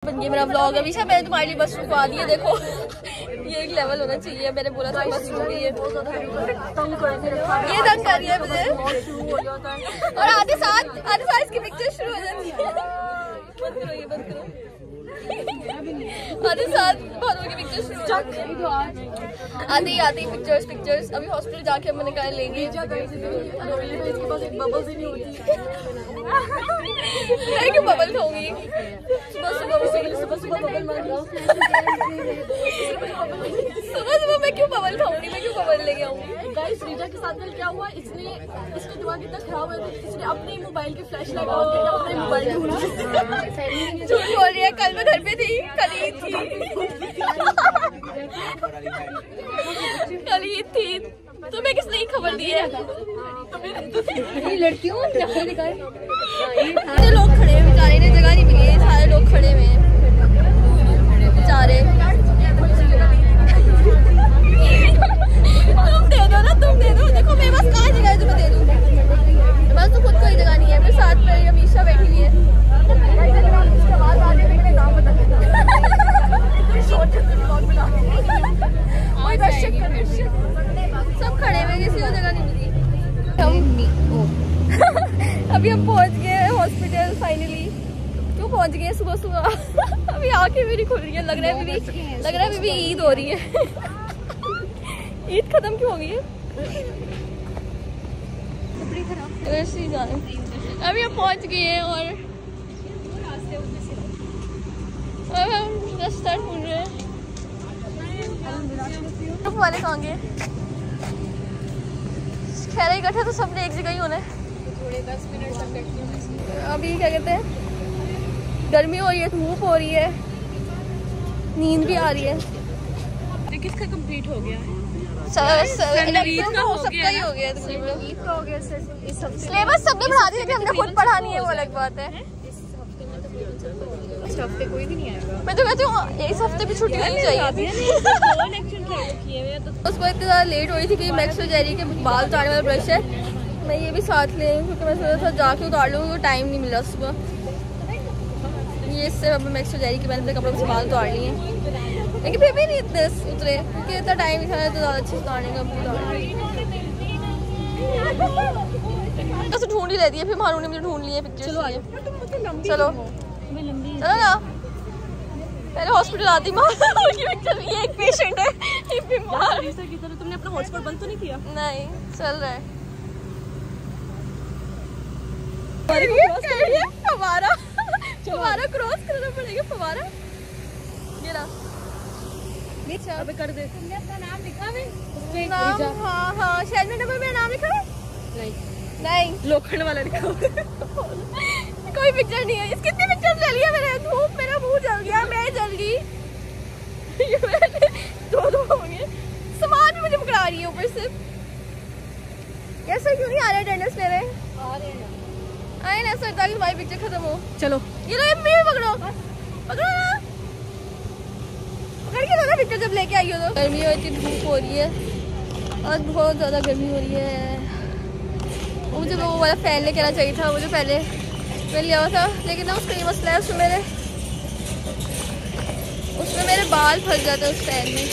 बन गया मेरा व्लॉग। अभी से मैंने तुम्हारे लिए बस रुकवा दी है, देखो ये एक लेवल होना चाहिए। मैंने बोला था बस रुक गई है, ये तंग कर रही है मुझे। और आधे साथ इसकी पिक्चर शुरू हो जाती है। बंद करो ये, बंद करो। आधे साथ भानु की पिक्चर शुरू हो जाती है। आधी पिक्चर्स। अभी हॉस्पिटल जाके मैंने कहा लेंगे। मैं क्यों बबल खाऊंगी? सुबह मैं क्यों बबल खाऊंगी? मैं क्यों बबल लेके आऊंगी? गाइस रीटा के साथ कल क्या हुआ, इसके दिमाग इतना खराब है, इसने अपने मोबाइल की फ्लैश लगा के अपने मोबाइल झूठ बोल रही है। कल मैं घर पे थी, कल ईद थी। तुम्हें किसने खबर दी है? लड़कियों लोग खड़े हैं बेचारे, ने जगह नहीं मिली है। सारे लोग खड़े हुए हैं बेचारे। तुम दे दो। देखो मेरे पास कहाँ जगह है तुम्हें दे दूँ? मेरे पास तो खुद कोई जगह नहीं है। मेरे साथ में अमीशा बैठी हुई है। सब खड़े हुए, किसी को जगह नहीं मिली। अभी हम पहुंच गए हॉस्पिटल फाइनली। क्यों पहुंच गए सुबह? अभी आंखें मेरी खुल रही है। लग रहा है बीबी ईद हो रही है। ईद खत्म क्यों हो गई है? अभी हम पहुंच गए हैं और अब हम रास्ता ढूंढ रहे हैं। वाले कहाँ गए? खैर इकट्ठा तो सबने एक जगह ही होना है। थोड़े 10 मिनट तक बैठी हूँ। अभी क्या कहते हैं, गर्मी हो रही है, धूप हो रही है, नींद भी आ रही है। किसका कंप्लीट हो गया है? सबका ही हो गया। सिलेबस सबने पढ़ा दिया, लेकिन हमने खुद पढ़ा नहीं है, वो अलग बात है। इस हफ्ते कोई भी नहीं आएगा। मैं तो कहती हूँ इस हफ्ते भी छुट्टी होनी चाहिए। उसको इतनी ज़्यादा लेट हो रही थी कि मैक्स जेरी के बाल उतारने वाला ब्रश है, मैं ये भी साथ ले, क्योंकि मैं सोचा था जाके उतार लूँ, टाइम नहीं मिला सुबह। ये इससे मैक्स जेरी के मैंने अपने कपड़ों से बाल उतार लिए, लेकिन फिर भी नहीं इतने उतरे क्योंकि इतना टाइम नहीं था तो ज़्यादा अच्छे से उतारने का। बस ढूंढ ही लेती है, फिर मारू ने मुझे ढूंढ लिए पिक्चर। चलो ना, पहले हॉस्पिटल आती माँ उनकी पिक्चर। ये एक पेशेंट है बीमार। तुमने अपना हॉटस्पॉट बंद तो नहीं किया? नहीं, चल रहा है। फवारा क्रॉस करना पड़ेगा। फवारा ये ना अबे कर दे। तुमने अपना नाम लिखा है? नाम हाँ शायद मेरे नंबर में नाम लिखा है। नहीं लोखंड वाला लिखा हुआ। कोई पिक्चर नहीं है। इस कितनी पिक्चर ले लिया मैंने? धूप, मेरा मुंह जल गया, मैं जल गई। दो हो गए। सामान भी मुझे पकड़ा रही है ऊपर से। कैसा क्यों नहीं आ रहा अटेंडेंस ले रहे? आ रहे हैं। आए ना सर, ताकि तुम्हारी पिक्चर खत्म हो। चलो ये लो, ये पकड़ो ना, पकड़ के लो पिक्चर जब लेके आई हो तो। गर्मी हो, इतनी धूप हो रही है, आज बहुत ज़्यादा गर्मी हो रही है। मुझे वो वाला फैन लेके आना चाहिए था, मुझे पहले मैं लिया हुआ था, लेकिन ना उसका ये मसला है, उसमें मेरे बाल फंस जाते हैं उस फैन में।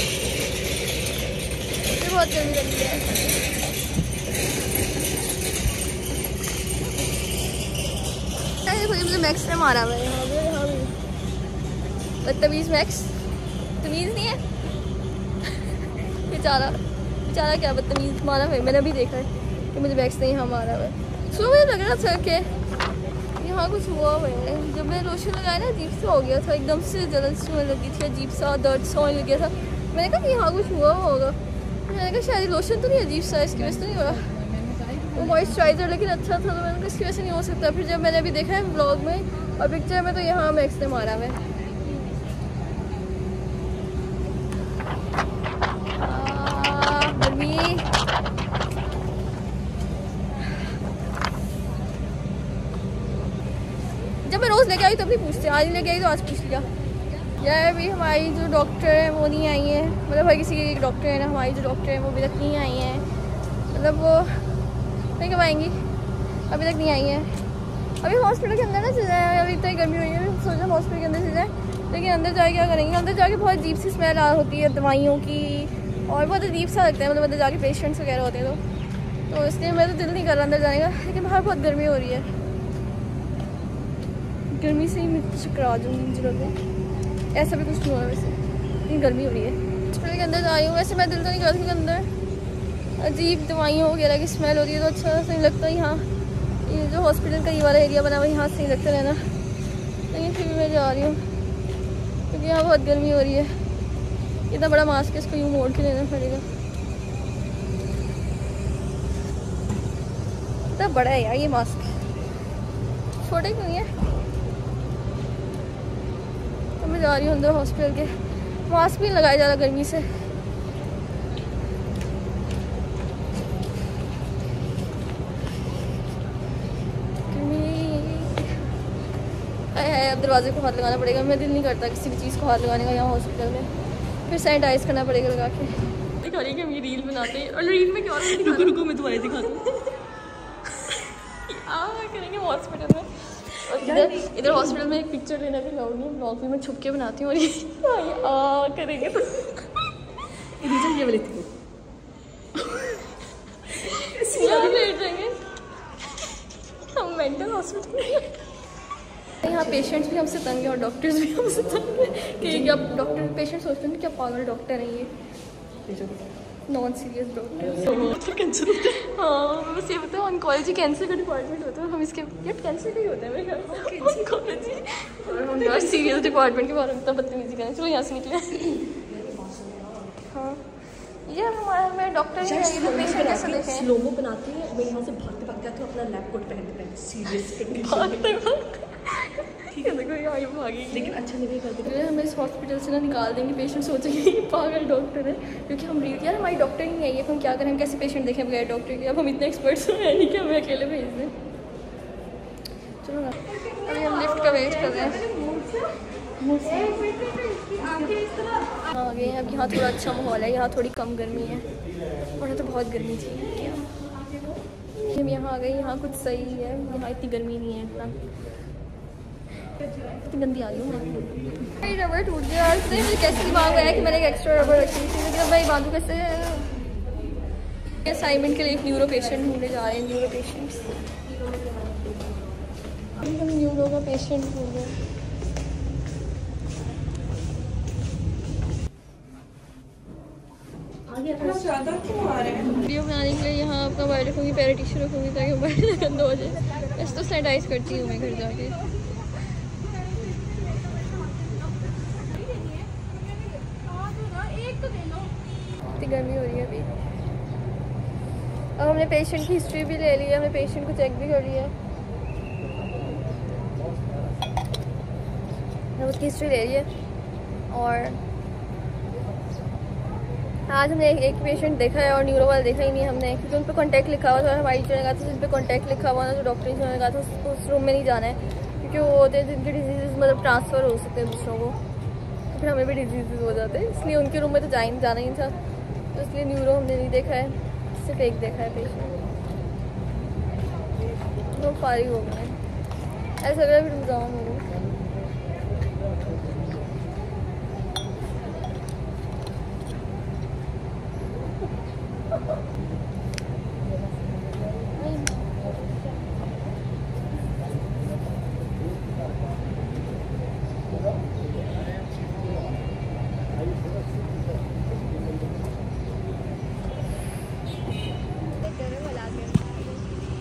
मुझे बहुत गर्मी लगी है। मुझे मैक्स ने मारा हुआ है यहाँ भी। बदतमीज मैक्स, तमीज नहीं है। बेचारा क्या बदतमीज मारा हुआ है। मैंने अभी देखा है कि मुझे मैक्स ने यहाँ मारा हुआ है। सुबह मुझे लग रहा था कि यहाँ कुछ हुआ हुआ है। जब मैंने लोशन लगाया ना, अजीब सा हो गया था, एकदम से जलन सी होने लगी थी, अजीब सा दर्द सा होने लग गया था। मैंने कहा कि यहाँ कुछ हुआ होगा। मैंने कहा शायद लोशन तो नहीं अजीब सा, इसकी वजह से नहीं हो रहा। वो मॉइस्चराइज़र लेकिन अच्छा था, तो मैंने कहा इसकी वजह से नहीं हो सकता। फिर जब मैंने अभी देखा है व्लॉग में और पिक्चर में, तो यहाँ मैक्स ने मारा हुआ है। जब मैं रोज़ लेके आई तब नहीं पूछते, आज लेके आई तो आज पूछ लिया। यार अभी हमारी जो डॉक्टर है वो नहीं आई है, मतलब हर किसी की डॉक्टर है ना, हमारी जो डॉक्टर है वो अभी तक नहीं आई है। मतलब वो नहीं कब आएंगी, अभी तक नहीं आई है। अभी हॉस्पिटल के अंदर ना चल जाए, अभी इतनी गर्मी हुई है, सोचा हॉस्पिटल के अंदर चल जाए, लेकिन अंदर जाके क्या करेंगे, अंदर जाके बहुत अजीब सी स्मेल आ होती है दवाइयों की, और बहुत अजीब सा लगता है, मतलब अंदर जाके पेशेंट्स वगैरह होते हैं तो इसलिए मेरा तो दिल नहीं कर रहा अंदर जाने का। लेकिन बाहर बहुत गर्मी हो रही है, गर्मी से ही मैं चकरा जाऊँगी मुझे लग रहा है। ऐसा भी कुछ नहीं हो रहा वैसे, इतनी गर्मी हो रही है। हॉस्पिटल के अंदर जा रही हूँ, वैसे मैं दिल तो नहीं करती, अंदर अजीब दवाइयों वगैरह की स्मेल होती है तो अच्छा नहीं लगता। यहाँ ये जो हॉस्पिटल का ये वाला एरिया बना हुआ है यहाँ सही लगता रहना, लेकिन फिर भी मैं जा रही हूँ क्योंकि यहाँ बहुत गर्मी हो रही है। इतना बड़ा मास्क है, इसको यूँ मोड़ के लेना पड़ेगा। इतना बड़ा है यार ये मास्क, छोटे क्यों नहीं है। तो मैं जा रही हूँ अंदर हॉस्पिटल के, मास्क भी लगाया जा रहा गर्मी से। अब दरवाजे को हाथ लगाना पड़ेगा, मैं दिल नहीं करता किसी भी चीज़ को हाथ लगाने का यहाँ हॉस्पिटल में, फिर सैनिटाइज करना पड़ेगा लगा के। दिखा रही है कि हम ये रील बनाते हैं, और रील में क्या रुको मैं दोबारा दिखा दूँ करेंगे हॉस्पिटल में। और इधर हॉस्पिटल में एक पिक्चर लेना भी अलाउड नहीं, ब्लॉग भी मैं छुप के बनाती हूँ और ये करेंगे तो ये वाली थी लेट जाएंगे हम मेंटल हॉस्पिटल। यहाँ पेशेंट्स भी हमसे तंग है और डॉक्टर्स भी हमसे तंग है कि क्या डॉक्टर पेशेंट सोचते हैं क्या पागल डॉक्टर है ये, नॉन सीरियस डॉक्टर कैंसर। हाँ बस ये बताओ ऑन्कोलॉजी कैंसर का डिपार्टमेंट होता है, हम इसके कैंसर का ही होता है मेरे ख्याल ऑन्कोलॉजी, और हम यार सीरियस डिपार्टमेंट के बारे में इतना बदतमीजी करें। चलो यहाँ से निकले। हाँ ये हमारा मेरा डॉक्टर ही है, ये तो पेशेंट कैसे देखें स्लोमो बनाती है, मैं यहाँ से भागते भागते आती हूँ अपना लैब कोट पहनते सीरियस भागते ठीक है देखो यहाँ भागी, लेकिन अच्छा नहीं करते। हमें इस हॉस्पिटल से ना निकाल देंगे, पेशेंट सोचेंगे ये पागल डॉक्टर है, क्योंकि हम रील यार हमारी डॉक्टर ही नहीं है, हम क्या करें, हम कैसे पेशेंट देखें बगैर डॉक्टर के। अब हम इतने एक्सपर्ट्स हैं नहीं कि हमें अकेले भेज दें। चलो ना अभी हम लिफ्ट का वेट कर रहे हैं। हाँ गए अब यहाँ थोड़ा अच्छा माहौल है, यहाँ थोड़ी कम गर्मी है, और तो बहुत गर्मी थी। हम यहाँ आ गए, यहाँ कुछ सही है, यहाँ इतनी गर्मी नहीं है इतना। इतनी गंदी आ गई हूँ मैं, रबर टूट गया यार। इसलिए मुझे कैसे दिमाग में आया कि मैंने एक एक्स्ट्रा रबर रखी थी, लेकिन अब भाई बांधू कैसे। असाइनमेंट के लिए एक न्यूरो पेशेंट ढूंढने जा रहे हैं, न्यूरो पेशेंट्स, हम न्यूरो का पेशेंट ढूंढ रहे हैं। वीडियो बनाने के लिए यहाँ अपना मोबाइल रखूँगी, पैर टिश्यू रखूँगी ताकि मोबाइल गंदा हो जाए। बस तो सैनिटाइज करती हूँ मैं घर जाके। इतनी गर्मी हो रही है अभी। अब हमने पेशेंट की हिस्ट्री भी ले ली है, हमने पेशेंट को चेक भी कर लिया है, उसकी हिस्ट्री ले ली है। और आज हमने एक पेशेंट देखा है और न्यूरो वाला देखा ही नहीं हमने, क्योंकि उन पर कॉन्टैक्ट लिखा हुआ था। हमारी जो लगा था जिन पर कॉन्टैक्ट लिखा हुआ ना, जो डॉक्टर ने लगा था उस रूम में नहीं जाना है, क्योंकि वो होते हैं जिनके डिजीज़ मतलब ट्रांसफ़र हो सकते हैं दूसरों को, तो फिर हमें भी डिजीज़ हो जाते हैं, इसलिए उनके रूम में तो जाना ही था। तो इसलिए न्यूरो हमने नहीं देखा है, सिर्फ एक देखा है पेशेंट। तो फारिग हो गए, ऐसा लग रहा है फिर जाम हो गया।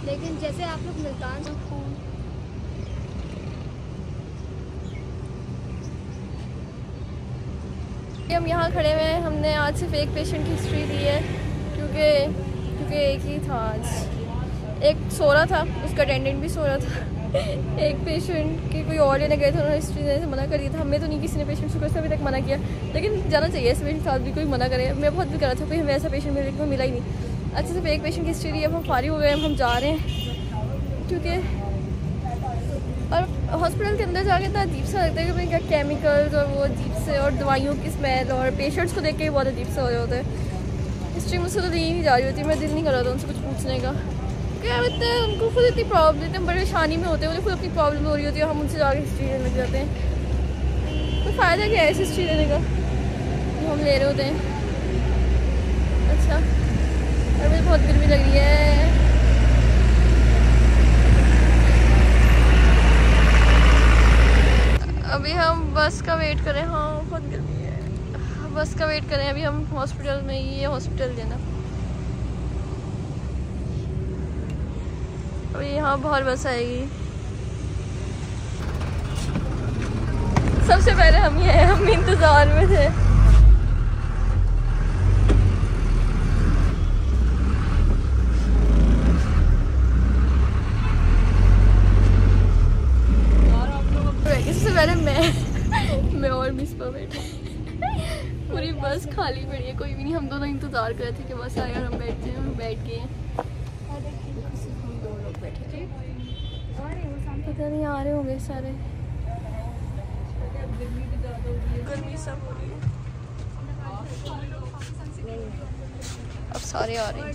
लेकिन जैसे आप लोग मुल्तान से हम यहाँ खड़े हुए हैं, हमने आज सिर्फ एक पेशेंट की हिस्ट्री दी है, क्योंकि एक ही था आज, एक सो रहा था, उसका अटेंडेंट भी सो रहा था। एक पेशेंट की कोई और लेने गए थे, उन्होंने हिस्ट्री देने से मना कर दिया था। हमें तो नहीं किसी ने पेशेंट को अभी तक मना किया, लेकिन जाना चाहिए ऐसे पेशेंट साथ भी कोई मना करे। मैं बहुत भी कर रहा था कोई हमें ऐसा पेशेंट मिले, लेकिन मिला ही नहीं। अच्छा सिर्फ एक पेशेंट की हिस्ट्री दी, अब हम फारिग हो गए, हम जा रहे हैं, क्योंकि और हॉस्पिटल के अंदर जाके इतना अजीब सा लगता है कि क्या केमिकल्स और वो अजीब से, और दवाइयों की स्मेल, और पेशेंट्स को देख के भी बहुत अजीब सा हो रहे होते हैं। हिस्ट्री मुझसे तो दी नहीं जा रही होती, मैं दिल नहीं कर रहा था उनसे कुछ पूछने का, क्या होता है उनको खुद इतनी प्रॉब्लम, इतने परेशानी में होते हैं, उन्हें खुद अपनी प्रॉब्लम हो रही होती है, हम उनसे जाके हिस्ट्री लेने लग जाते हैं। कुछ फ़ायदा क्या है इस हिस्ट्री लेने का जो हम ले रहे होते हैं। अच्छा और मुझे बहुत गर्मी लग रही है। अभी हम बस का वेट करें। हाँ बहुत गर्मी है, बस का वेट करें। अभी हम हॉस्पिटल में, ये हॉस्पिटल है ना, अभी यहाँ बाहर बस आएगी। सबसे पहले हम ही आए, हम इंतजार में थे। सबसे पहले मैं और मिस पर बैठे। पूरी बस खाली पड़ी है, कोई भी नहीं। हम दोनों इंतजार कर रहे थे कि बस आए और हम बैठते हैं। हम बैठ गए हैं, हम दो लोग बैठे थे। पता नहीं आ रहे होंगे सारे। गर्मी सब हो रही है, अब सारे आ रहे हैं।